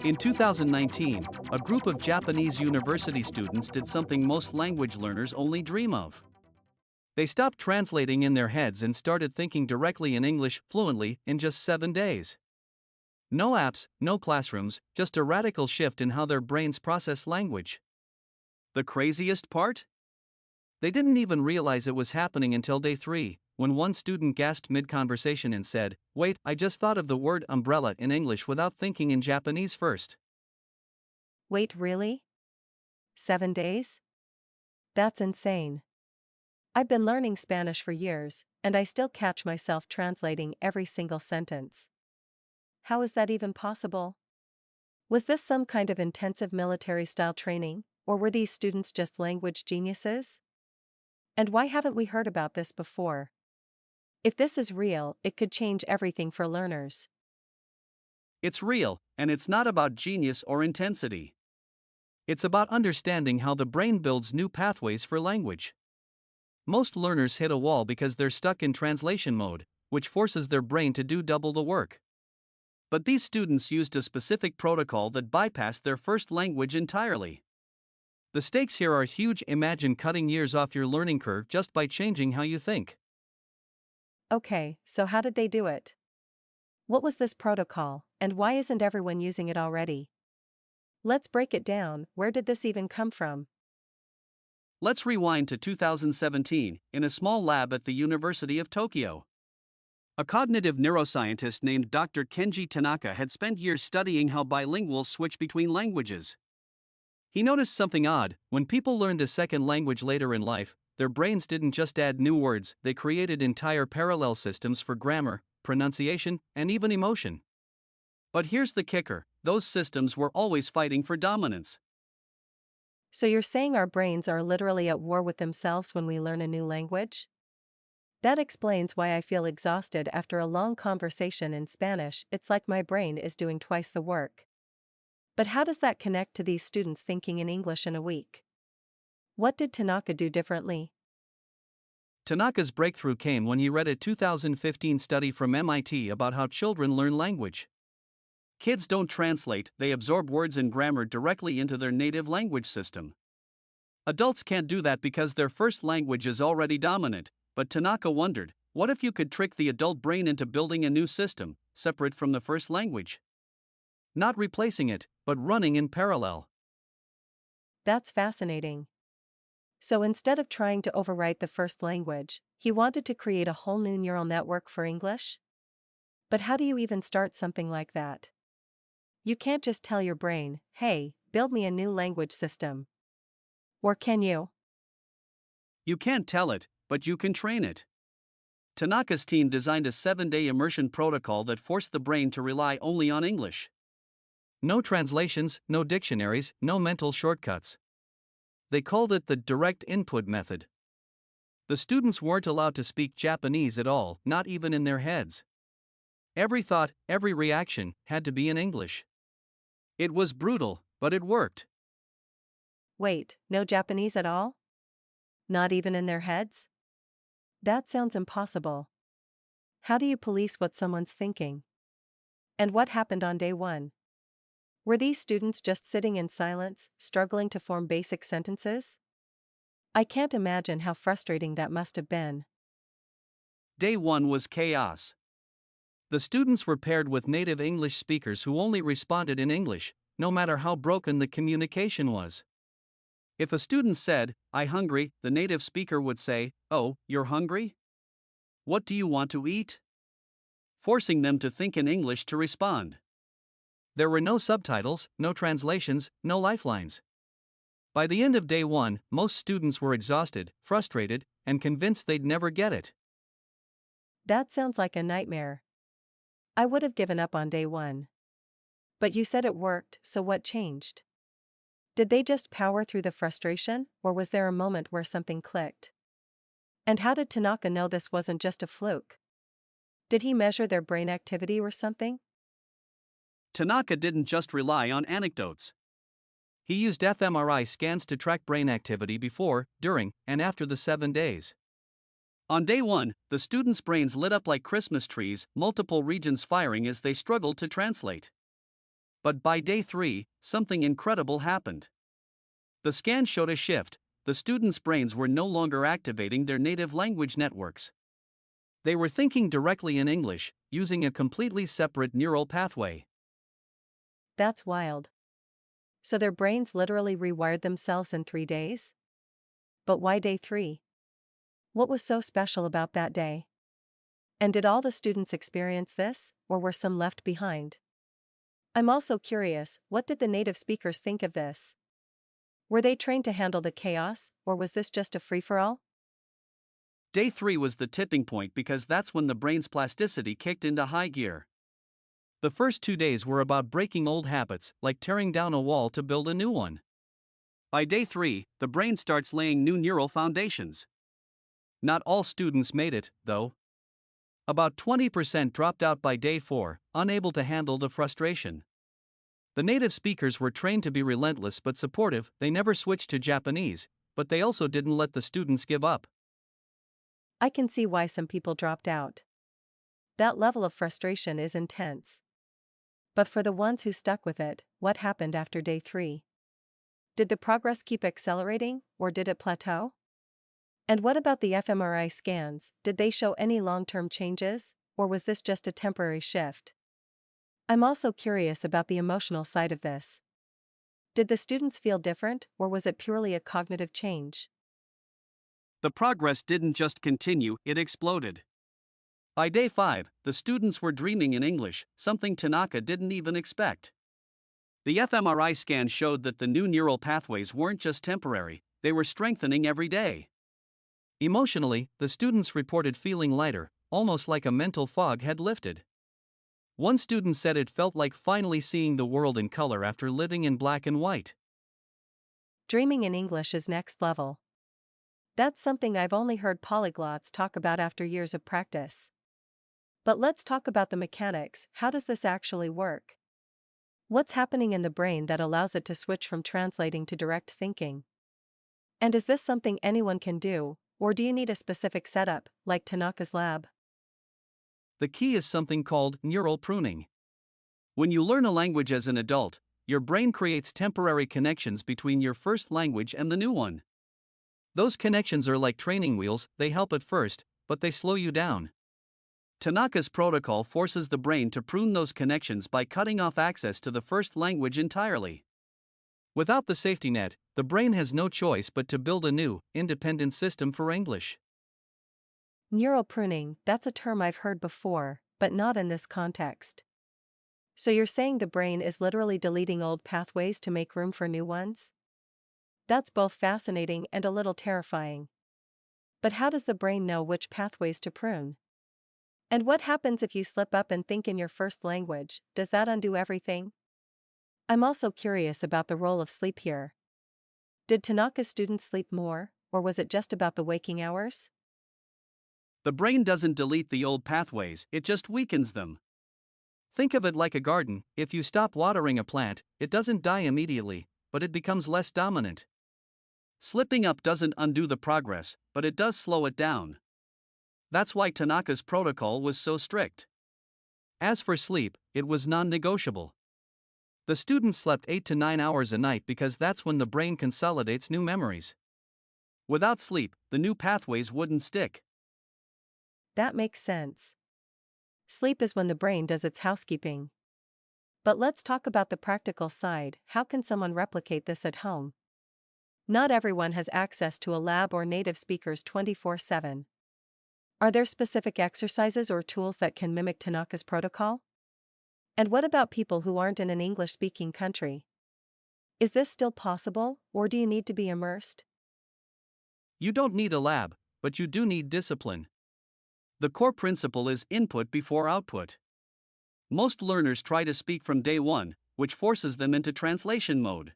In 2019, a group of Japanese university students did something most language learners only dream of. They stopped translating in their heads and started thinking directly in English fluently in just 7 days. No apps, no classrooms, just a radical shift in how their brains process language. The craziest part? They didn't even realize it was happening until day 3, when one student gasped mid-conversation and said, "Wait, I just thought of the word umbrella in English without thinking in Japanese first." Wait, really? 7 days? That's insane. I've been learning Spanish for years, and I still catch myself translating every single sentence. How is that even possible? Was this some kind of intensive military-style training, or were these students just language geniuses? And why haven't we heard about this before? If this is real, it could change everything for learners. It's real, and it's not about genius or intensity. It's about understanding how the brain builds new pathways for language. Most learners hit a wall because they're stuck in translation mode, which forces their brain to do double the work. But these students used a specific protocol that bypassed their first language entirely. The stakes here are huge. Imagine cutting years off your learning curve just by changing how you think. Okay, so how did they do it? What was this protocol, and why isn't everyone using it already? Let's break it down. Where did this even come from? Let's rewind to 2017, in a small lab at the University of Tokyo. A cognitive neuroscientist named Dr. Kenji Tanaka had spent years studying how bilinguals switch between languages. He noticed something odd: when people learned a second language later in life, their brains didn't just add new words, they created entire parallel systems for grammar, pronunciation, and even emotion. But here's the kicker: those systems were always fighting for dominance. So you're saying our brains are literally at war with themselves when we learn a new language? That explains why I feel exhausted after a long conversation in Spanish. It's like my brain is doing twice the work. But how does that connect to these students thinking in English in a week? What did Tanaka do differently? Tanaka's breakthrough came when he read a 2015 study from MIT about how children learn language. Kids don't translate, they absorb words and grammar directly into their native language system. Adults can't do that because their first language is already dominant, but Tanaka wondered, what if you could trick the adult brain into building a new system, separate from the first language? Not replacing it, but running in parallel. That's fascinating. So instead of trying to overwrite the first language, he wanted to create a whole new neural network for English? But how do you even start something like that? You can't just tell your brain, "Hey, build me a new language system." Or can you? You can't tell it, but you can train it. Tanaka's team designed a 7-day immersion protocol that forced the brain to rely only on English. No translations, no dictionaries, no mental shortcuts. They called it the direct input method. The students weren't allowed to speak Japanese at all, not even in their heads. Every thought, every reaction, had to be in English. It was brutal, but it worked. Wait, no Japanese at all? Not even in their heads? That sounds impossible. How do you police what someone's thinking? And what happened on day 1? Were these students just sitting in silence, struggling to form basic sentences? I can't imagine how frustrating that must have been. Day 1 was chaos. The students were paired with native English speakers who only responded in English, no matter how broken the communication was. If a student said, "I hungry," the native speaker would say, "Oh, you're hungry? What do you want to eat?" Forcing them to think in English to respond. There were no subtitles, no translations, no lifelines. By the end of day 1, most students were exhausted, frustrated, and convinced they'd never get it. That sounds like a nightmare. I would have given up on day 1. But you said it worked, so what changed? Did they just power through the frustration, or was there a moment where something clicked? And how did Tanaka know this wasn't just a fluke? Did he measure their brain activity or something? Tanaka didn't just rely on anecdotes. He used fMRI scans to track brain activity before, during, and after the 7 days. On day 1, the students' brains lit up like Christmas trees, multiple regions firing as they struggled to translate. But by day 3, something incredible happened. The scan showed a shift. The students' brains were no longer activating their native language networks. They were thinking directly in English, using a completely separate neural pathway. That's wild. So their brains literally rewired themselves in 3 days? But why day 3? What was so special about that day? And did all the students experience this, or were some left behind? I'm also curious, what did the native speakers think of this? Were they trained to handle the chaos, or was this just a free-for-all? Day 3 was the tipping point because that's when the brain's plasticity kicked into high gear. The first 2 days were about breaking old habits, like tearing down a wall to build a new one. By day 3, the brain starts laying new neural foundations. Not all students made it, though. About 20% dropped out by day 4, unable to handle the frustration. The native speakers were trained to be relentless but supportive. They never switched to Japanese, but they also didn't let the students give up. I can see why some people dropped out. That level of frustration is intense. But for the ones who stuck with it, what happened after day 3? Did the progress keep accelerating, or did it plateau? And what about the fMRI scans? Did they show any long-term changes, or was this just a temporary shift? I'm also curious about the emotional side of this. Did the students feel different, or was it purely a cognitive change? The progress didn't just continue, it exploded. By day 5, the students were dreaming in English, something Tanaka didn't even expect. The fMRI scan showed that the new neural pathways weren't just temporary, they were strengthening every day. Emotionally, the students reported feeling lighter, almost like a mental fog had lifted. One student said it felt like finally seeing the world in color after living in black and white. Dreaming in English is next level. That's something I've only heard polyglots talk about after years of practice. But let's talk about the mechanics. How does this actually work? What's happening in the brain that allows it to switch from translating to direct thinking? And is this something anyone can do, or do you need a specific setup, like Tanaka's lab? The key is something called neural pruning. When you learn a language as an adult, your brain creates temporary connections between your first language and the new one. Those connections are like training wheels, they help at first, but they slow you down. Tanaka's protocol forces the brain to prune those connections by cutting off access to the first language entirely. Without the safety net, the brain has no choice but to build a new, independent system for English. Neural pruning, that's a term I've heard before, but not in this context. So you're saying the brain is literally deleting old pathways to make room for new ones? That's both fascinating and a little terrifying. But how does the brain know which pathways to prune? And what happens if you slip up and think in your first language? Does that undo everything? I'm also curious about the role of sleep here. Did Tanaka's students sleep more, or was it just about the waking hours? The brain doesn't delete the old pathways, it just weakens them. Think of it like a garden. If you stop watering a plant, it doesn't die immediately, but it becomes less dominant. Slipping up doesn't undo the progress, but it does slow it down. That's why Tanaka's protocol was so strict. As for sleep, it was non-negotiable. The students slept 8 to 9 hours a night because that's when the brain consolidates new memories. Without sleep, the new pathways wouldn't stick. That makes sense. Sleep is when the brain does its housekeeping. But let's talk about the practical side. How can someone replicate this at home? Not everyone has access to a lab or native speakers 24/7. Are there specific exercises or tools that can mimic Tanaka's protocol? And what about people who aren't in an English-speaking country? Is this still possible, or do you need to be immersed? You don't need a lab, but you do need discipline. The core principle is input before output. Most learners try to speak from day 1, which forces them into translation mode.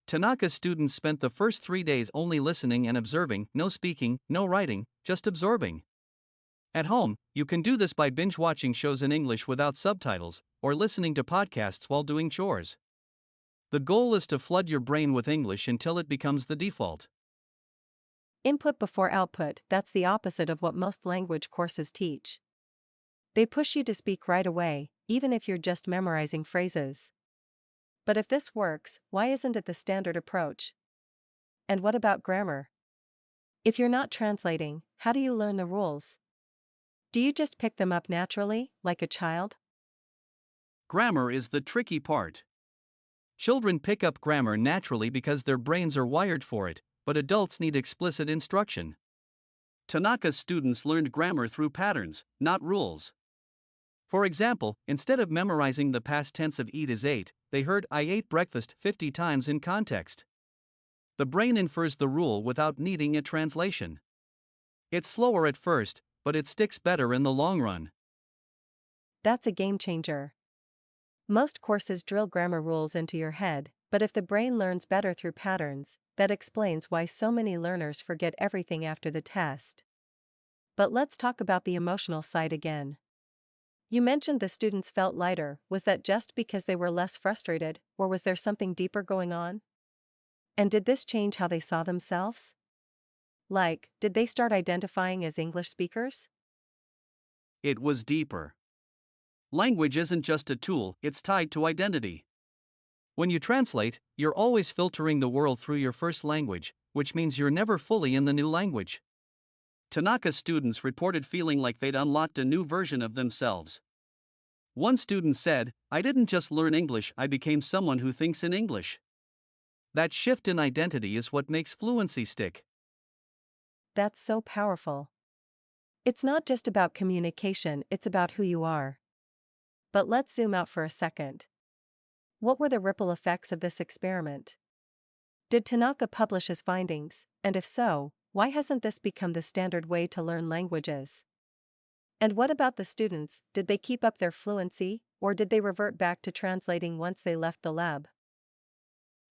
Tanaka's students spent the first 3 days only listening and observing, no speaking, no writing, just absorbing. At home, you can do this by binge-watching shows in English without subtitles, or listening to podcasts while doing chores. The goal is to flood your brain with English until it becomes the default. Input before output, that's the opposite of what most language courses teach. They push you to speak right away, even if you're just memorizing phrases. But if this works, why isn't it the standard approach? And what about grammar? If you're not translating, how do you learn the rules? Do you just pick them up naturally, like a child? Grammar is the tricky part. Children pick up grammar naturally because their brains are wired for it, but adults need explicit instruction. Tanaka's students learned grammar through patterns, not rules. For example, instead of memorizing the past tense of eat is ate, they heard I ate breakfast 50 times in context. The brain infers the rule without needing a translation. It's slower at first, but it sticks better in the long run. That's a game changer. Most courses drill grammar rules into your head, but if the brain learns better through patterns, that explains why so many learners forget everything after the test. But let's talk about the emotional side again. You mentioned the students felt lighter. Was that just because they were less frustrated, or was there something deeper going on? And did this change how they saw themselves? Like, did they start identifying as English speakers? It was deeper. Language isn't just a tool, it's tied to identity. When you translate, you're always filtering the world through your first language, which means you're never fully in the new language. Tanaka's students reported feeling like they'd unlocked a new version of themselves. One student said, I didn't just learn English, I became someone who thinks in English. That shift in identity is what makes fluency stick. That's so powerful. It's not just about communication, it's about who you are. But let's zoom out for a second. What were the ripple effects of this experiment? Did Tanaka publish his findings, and if so, why hasn't this become the standard way to learn languages? And what about the students? Did they keep up their fluency, or did they revert back to translating once they left the lab?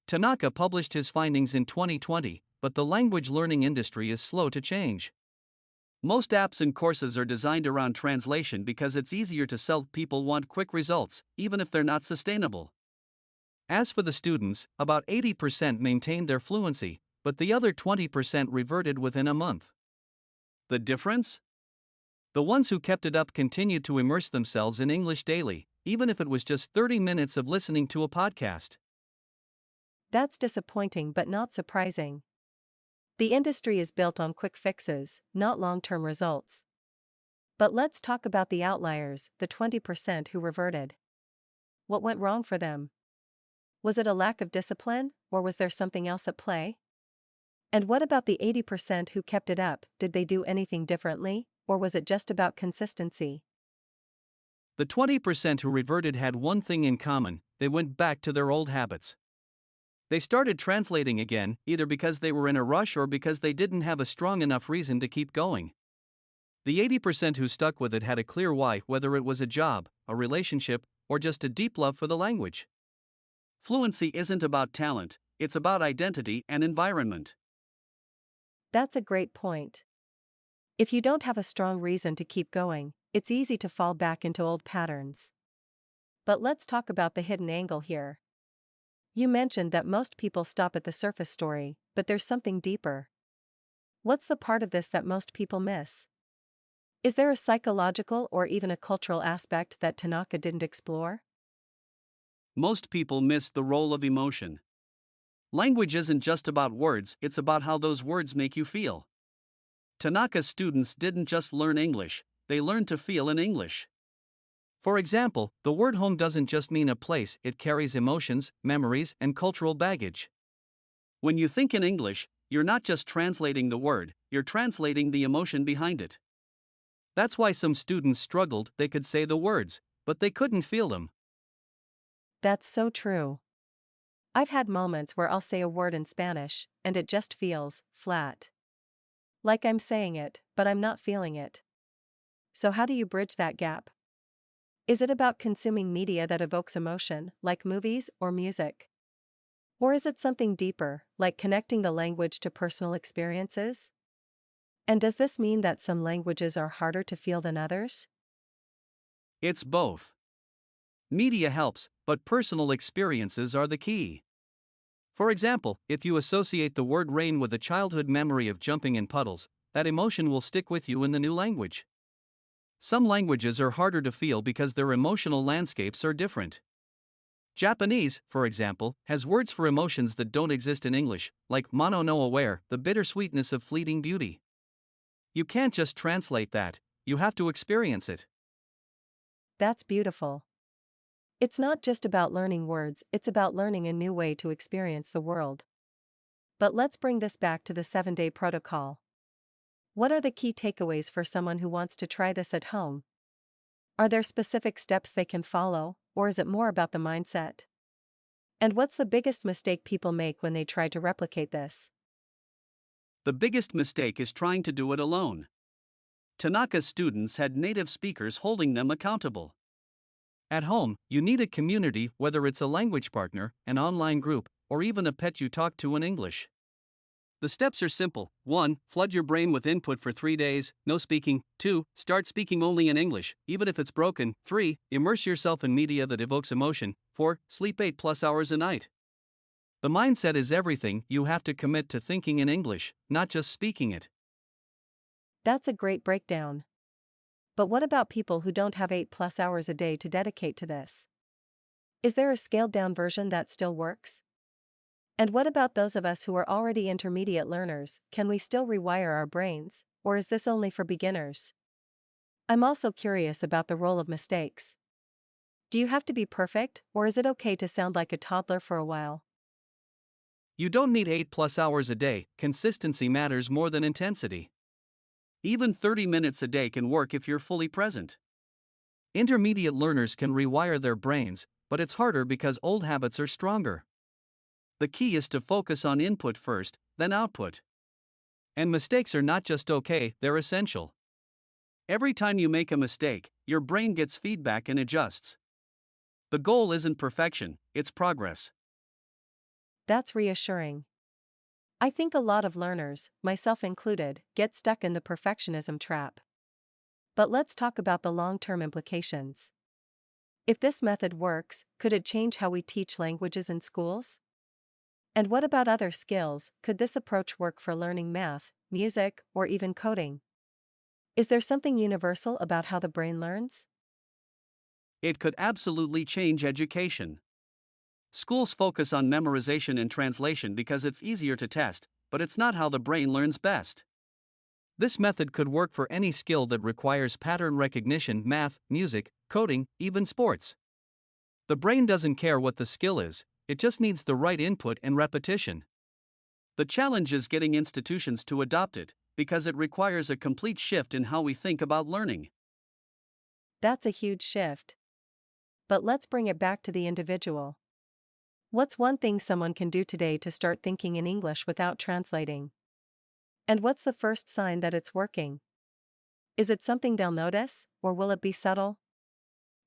Tanaka published his findings in 2020, but the language learning industry is slow to change. Most apps and courses are designed around translation because it's easier to sell. People want quick results, even if they're not sustainable. As for the students, about 80% maintained their fluency, but the other 20% reverted within a month. The difference? The ones who kept it up continued to immerse themselves in English daily, even if it was just 30 minutes of listening to a podcast. That's disappointing but not surprising. The industry is built on quick fixes, not long-term results. But let's talk about the outliers, the 20% who reverted. What went wrong for them? Was it a lack of discipline, or was there something else at play? And what about the 80% who kept it up? Did they do anything differently, or was it just about consistency? The 20% who reverted had one thing in common: they went back to their old habits. They started translating again, either because they were in a rush or because they didn't have a strong enough reason to keep going. The 80% who stuck with it had a clear why, whether it was a job, a relationship, or just a deep love for the language. Fluency isn't about talent, it's about identity and environment. That's a great point. If you don't have a strong reason to keep going, it's easy to fall back into old patterns. But let's talk about the hidden angle here. You mentioned that most people stop at the surface story, but there's something deeper. What's the part of this that most people miss? Is there a psychological or even a cultural aspect that Tanaka didn't explore? Most people miss the role of emotion. Language isn't just about words, it's about how those words make you feel. Tanaka's students didn't just learn English, they learned to feel in English. For example, the word home doesn't just mean a place, it carries emotions, memories, and cultural baggage. When you think in English, you're not just translating the word, you're translating the emotion behind it. That's why some students struggled. They could say the words, but they couldn't feel them. That's so true. I've had moments where I'll say a word in Spanish, and it just feels flat. Like I'm saying it, but I'm not feeling it. So how do you bridge that gap? Is it about consuming media that evokes emotion, like movies or music? Or is it something deeper, like connecting the language to personal experiences? And does this mean that some languages are harder to feel than others? It's both. Media helps, but personal experiences are the key. For example, if you associate the word rain with a childhood memory of jumping in puddles, that emotion will stick with you in the new language. Some languages are harder to feel because their emotional landscapes are different. Japanese, for example, has words for emotions that don't exist in English, like mono no aware, the bittersweetness of fleeting beauty. You can't just translate that, you have to experience it. That's beautiful. It's not just about learning words, it's about learning a new way to experience the world. But let's bring this back to the 7-day protocol. What are the key takeaways for someone who wants to try this at home? Are there specific steps they can follow, or is it more about the mindset? And what's the biggest mistake people make when they try to replicate this? The biggest mistake is trying to do it alone. Tanaka's students had native speakers holding them accountable. At home, you need a community, whether it's a language partner, an online group, or even a pet you talk to in English. The steps are simple. 1. Flood your brain with input for 3 days, no speaking. 2. Start speaking only in English, even if it's broken. 3. Immerse yourself in media that evokes emotion. 4. Sleep 8+ hours a night. The mindset is everything. You have to commit to thinking in English, not just speaking it. That's a great breakdown. But what about people who don't have 8+ hours a day to dedicate to this? Is there a scaled down version that still works? And what about those of us who are already intermediate learners? Can we still rewire our brains, or is this only for beginners? I'm also curious about the role of mistakes. Do you have to be perfect, or is it okay to sound like a toddler for a while? You don't need 8+ hours a day, consistency matters more than intensity. Even 30 minutes a day can work if you're fully present. Intermediate learners can rewire their brains, but it's harder because old habits are stronger. The key is to focus on input first, then output. And mistakes are not just okay, they're essential. Every time you make a mistake, your brain gets feedback and adjusts. The goal isn't perfection, it's progress. That's reassuring. I think a lot of learners, myself included, get stuck in the perfectionism trap. But let's talk about the long-term implications. If this method works, could it change how we teach languages in schools? And what about other skills? Could this approach work for learning math, music, or even coding? Is there something universal about how the brain learns? It could absolutely change education. Schools focus on memorization and translation because it's easier to test, but it's not how the brain learns best. This method could work for any skill that requires pattern recognition: math, music, coding, even sports. The brain doesn't care what the skill is, it just needs the right input and repetition. The challenge is getting institutions to adopt it, because it requires a complete shift in how we think about learning. That's a huge shift. But let's bring it back to the individual. What's one thing someone can do today to start thinking in English without translating? And what's the first sign that it's working? Is it something they'll notice, or will it be subtle?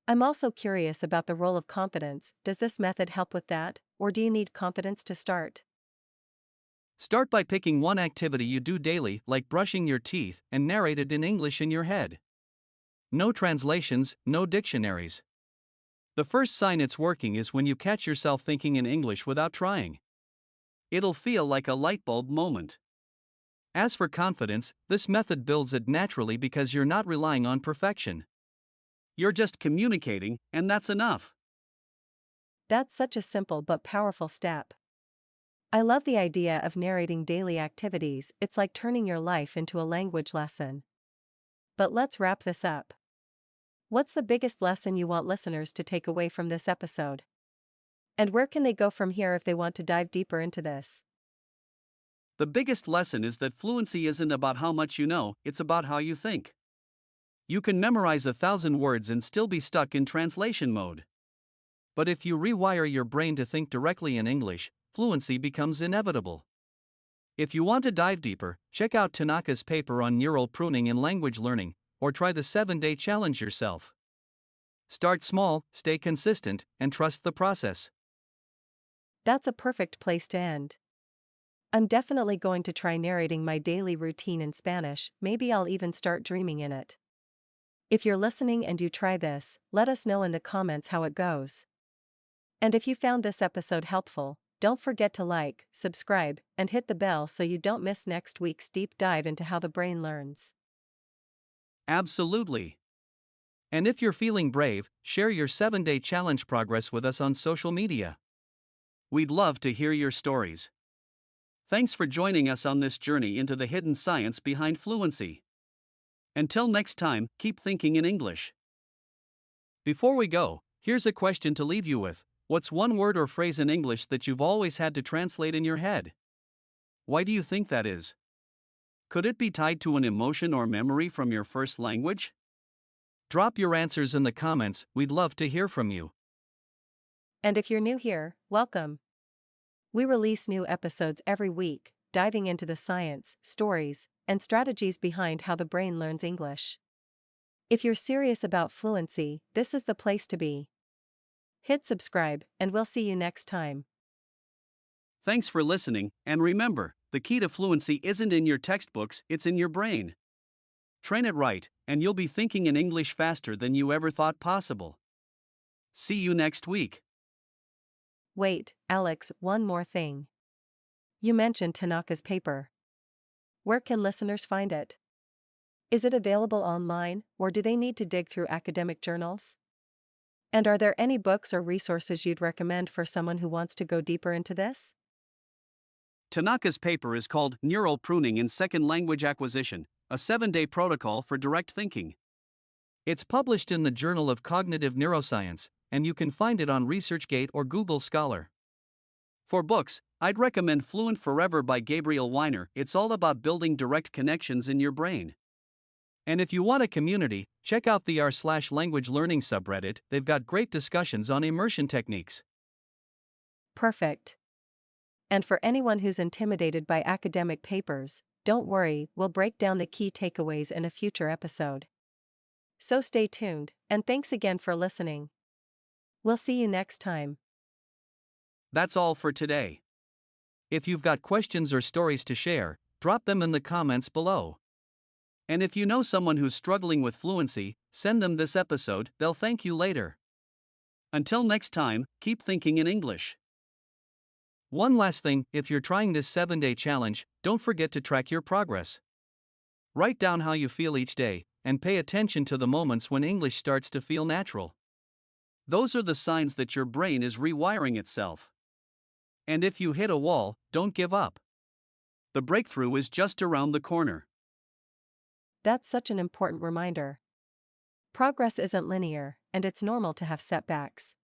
I'm also curious about the role of confidence. Does this method help with that, or do you need confidence to start? Start by picking one activity you do daily, like brushing your teeth, and narrate it in English in your head. No translations, no dictionaries. The first sign it's working is when you catch yourself thinking in English without trying. It'll feel like a light bulb moment. As for confidence, this method builds it naturally because you're not relying on perfection. You're just communicating, and that's enough. That's such a simple but powerful step. I love the idea of narrating daily activities. It's like turning your life into a language lesson. But let's wrap this up. What's the biggest lesson you want listeners to take away from this episode? And where can they go from here if they want to dive deeper into this? The biggest lesson is that fluency isn't about how much you know, it's about how you think. You can memorize 1,000 words and still be stuck in translation mode. But if you rewire your brain to think directly in English, fluency becomes inevitable. If you want to dive deeper, check out Tanaka's paper on neural pruning in language learning, or try the 7-day challenge yourself. Start small, stay consistent, and trust the process. That's a perfect place to end. I'm definitely going to try narrating my daily routine in Spanish. Maybe I'll even start dreaming in it. If you're listening and you try this, let us know in the comments how it goes. And if you found this episode helpful, don't forget to like, subscribe, and hit the bell so you don't miss next week's deep dive into how the brain learns. Absolutely. And And if you're feeling brave, share your 7-day challenge progress with us on social media. We'd love to hear your stories. Thanks for joining us on this journey into the hidden science behind fluency. Until next time, keep thinking in English. Before we go, here's a question to leave you with. What's one word or phrase in English that you've always had to translate in your head? Why do you think that is? Could it be tied to an emotion or memory from your first language? Drop your answers in the comments, we'd love to hear from you. And if you're new here, welcome. We release new episodes every week, diving into the science, stories, and strategies behind how the brain learns English. If you're serious about fluency, this is the place to be. Hit subscribe, and we'll see you next time. Thanks for listening, and remember, the key to fluency isn't in your textbooks, it's in your brain. Train it right, and you'll be thinking in English faster than you ever thought possible. See you next week. Wait, Alex, one more thing. You mentioned Tanaka's paper. Where can listeners find it? Is it available online, or do they need to dig through academic journals? And are there any books or resources you'd recommend for someone who wants to go deeper into this? Tanaka's paper is called Neural Pruning in Second Language Acquisition, a 7-day protocol for direct thinking. It's published in the Journal of Cognitive Neuroscience, and you can find it on ResearchGate or Google Scholar. For books, I'd recommend Fluent Forever by Gabriel Weiner. It's all about building direct connections in your brain. And if you want a community, check out the r/language learning subreddit, they've got great discussions on immersion techniques. Perfect. And for anyone who's intimidated by academic papers, don't worry, we'll break down the key takeaways in a future episode. So stay tuned, and thanks again for listening. We'll see you next time. That's all for today. If you've got questions or stories to share, drop them in the comments below. And if you know someone who's struggling with fluency, send them this episode, they'll thank you later. Until next time, keep thinking in English. One last thing, if you're trying this 7-day challenge, don't forget to track your progress. Write down how you feel each day, and pay attention to the moments when English starts to feel natural. Those are the signs that your brain is rewiring itself. And if you hit a wall, don't give up. The breakthrough is just around the corner. That's such an important reminder. Progress isn't linear, and it's normal to have setbacks.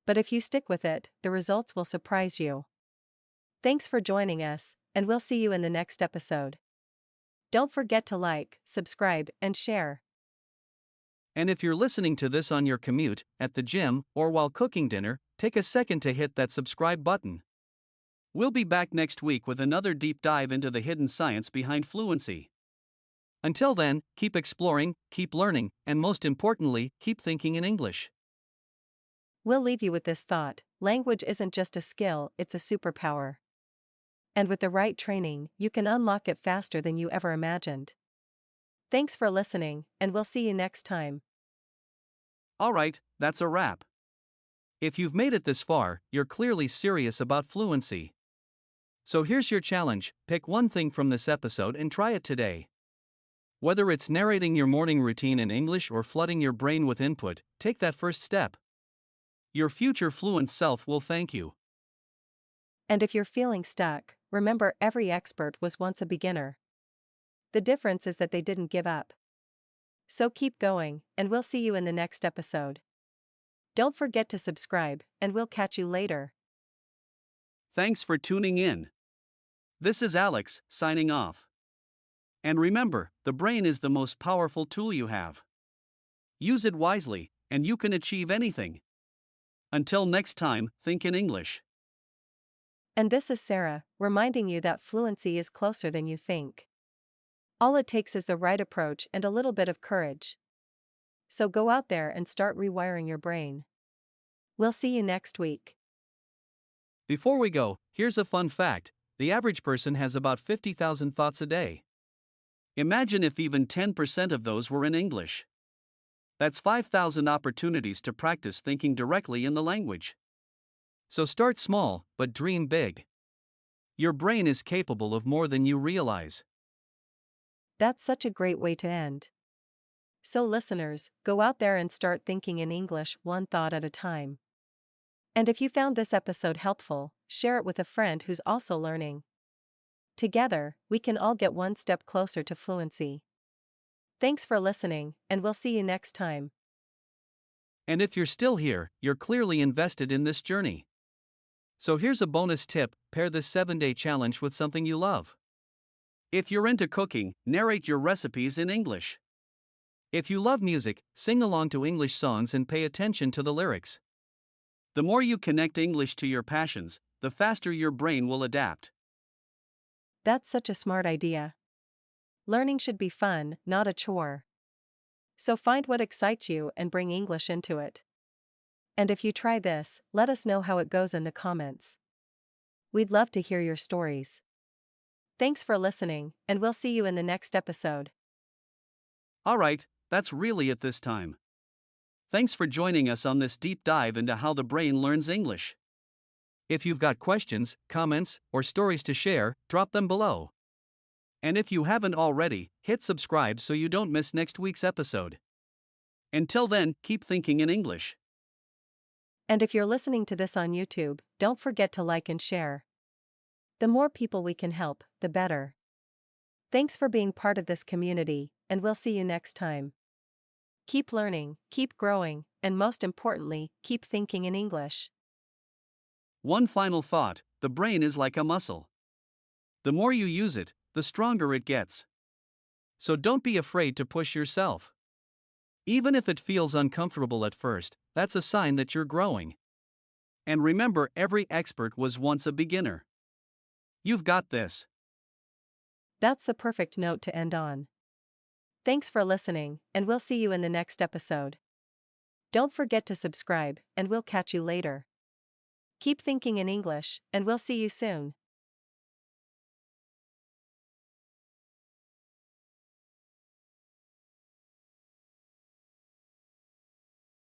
But if you stick with it, the results will surprise you. Thanks for joining us, and we'll see you in the next episode. Don't forget to like, subscribe, and share. And if you're listening to this on your commute, at the gym, or while cooking dinner, take a second to hit that subscribe button. We'll be back next week with another deep dive into the hidden science behind fluency. Until then, keep exploring, keep learning, and most importantly, keep thinking in English. We'll leave you with this thought: language isn't just a skill, it's a superpower. And with the right training, you can unlock it faster than you ever imagined. Thanks for listening, and we'll see you next time. Alright, that's a wrap. If you've made it this far, you're clearly serious about fluency. So here's your challenge: pick one thing from this episode and try it today. Whether it's narrating your morning routine in English or flooding your brain with input, take that first step. Your future fluent self will thank you. And if you're feeling stuck, remember, every expert was once a beginner. The difference is that they didn't give up. So keep going, and we'll see you in the next episode. Don't forget to subscribe, and we'll catch you later. Thanks for tuning in. This is Alex, signing off. And remember, the brain is the most powerful tool you have. Use it wisely, and you can achieve anything. Until next time, think in English. And this is Sarah, reminding you that fluency is closer than you think. All it takes is the right approach and a little bit of courage. So go out there and start rewiring your brain. We'll see you next week. Before we go, here's a fun fact: the average person has about 50,000 thoughts a day. Imagine if even 10% of those were in English. That's 5,000 opportunities to practice thinking directly in the language. So start small, but dream big. Your brain is capable of more than you realize. That's such a great way to end. So, listeners, go out there and start thinking in English one thought at a time. And if you found this episode helpful, share it with a friend who's also learning. Together, we can all get one step closer to fluency. Thanks for listening, and we'll see you next time. And if you're still here, you're clearly invested in this journey. So here's a bonus tip: pair this 7-day challenge with something you love. If you're into cooking, narrate your recipes in English. If you love music, sing along to English songs and pay attention to the lyrics. The more you connect English to your passions, the faster your brain will adapt. That's such a smart idea. Learning should be fun, not a chore. So find what excites you and bring English into it. And if you try this, let us know how it goes in the comments. We'd love to hear your stories. Thanks for listening, and we'll see you in the next episode. Alright, that's really it this time. Thanks for joining us on this deep dive into how the brain learns English. If you've got questions, comments, or stories to share, drop them below. And if you haven't already, hit subscribe so you don't miss next week's episode. Until then, keep thinking in English. And if you're listening to this on YouTube, don't forget to like and share. The more people we can help, the better. Thanks for being part of this community, and we'll see you next time. Keep learning, keep growing, and most importantly, keep thinking in English. One final thought: the brain is like a muscle. The more you use it, the stronger it gets. So don't be afraid to push yourself. Even if it feels uncomfortable at first, that's a sign that you're growing. And remember, every expert was once a beginner. You've got this. That's the perfect note to end on. Thanks for listening, and we'll see you in the next episode. Don't forget to subscribe, and we'll catch you later. Keep thinking in English, and we'll see you soon.